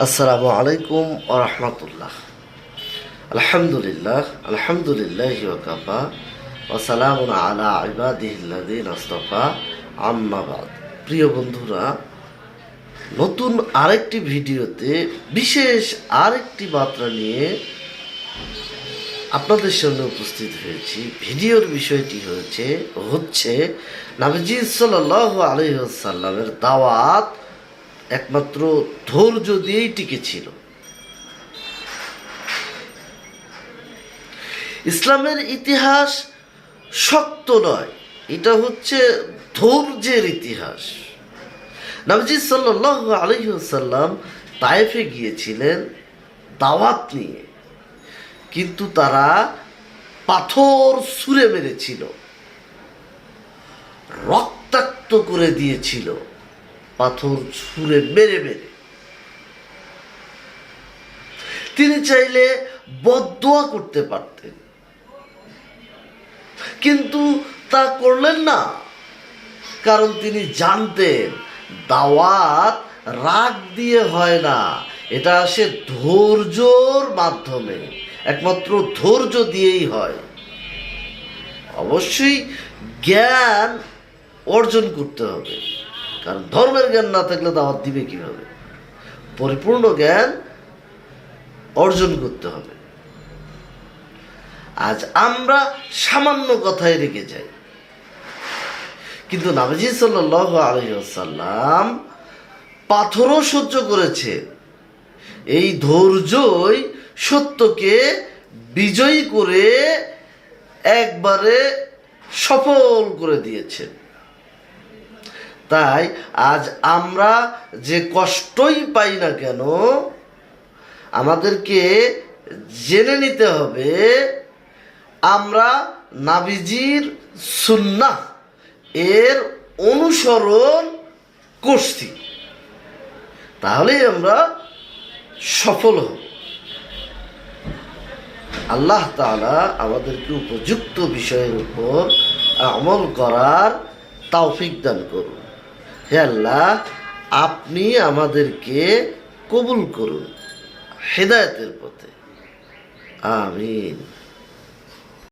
আসসালামু আলাইকুম ওয়া রাহমাতুল্লাহ। আলহামদুলিল্লাহ ওয়া কাফা ওয়া সালামুন আলা ইবাদিহিল্লাযিনা ইসতাফা, আম্মা বাদ। প্রিয় বন্ধুরা, নতুন আরেকটি ভিডিওতে বিশেষ আরেকটি বার্তা নিয়ে আপনাদের সামনে উপস্থিত হয়েছি। ভিডিওর বিষয়টি হচ্ছে নবীজি সাল্লাল্লাহু আলাইহি ওয়াসাল্লামের দাওয়াত একমাত্র ধৈর্য দিয়েই টিকেছিল। ইসলামের ইতিহাস শক্ত নয়, এটা হচ্ছে ধৈর্যের ইতিহাস। নবীজি সাল্লাল্লাহু আলাইহি ওয়াসাল্লাম তায়েফে গিয়েছিলেন দাওয়াত নিয়ে, কিন্তু তারা পাথর ছুঁড়ে মেরেছিল, রক্তাক্ত করে দিয়েছিল, পাথর ছুঁড়ে মেরে মেরে। তিনি চাইলে বদদোয়া করতে পারতেন, কিন্তু তা করলেন না, কারণ তিনি জানতেন দাওয়াত রাগ দিয়ে হয় না, এটা আসে ধৈর্যর মাধ্যমে, একমাত্র ধৈর্য দিয়েই হয়। অবশ্যই জ্ঞান অর্জন করতে হবে, কারণ ধর্মের জ্ঞান না থাকলে দাওয়াত দিবে কিভাবে? পরিপূর্ণ জ্ঞান অর্জন করতে হবে। আজ আমরা সামান্য কথায় রেখে যাই, কিন্তু নবীজি সাল্লাল্লাহু আলাইহি ওয়াসাল্লাম পাথরও সহ্য করেছে। এই ধৈর্যই সত্যকে বিজয়ী করে একবারে সফল করে দিয়েছে। তাই আজ আমরা যে কষ্টই পাই না কেন, আমাদেরকে জেনে নিতে হবে আমরা নবীজির সুন্নাহ এর অনুসরণ করছি, তাহলেই আমরা সফল হব। আল্লাহ তাআলা আমাদেরকে উপযুক্ত বিষয়ের উপর আমল করার তৌফিক দান করুন। হে আল্লাহ, আপনি আমাদেরকে কবুল করুন হেদায়েতের পথে। আমিন।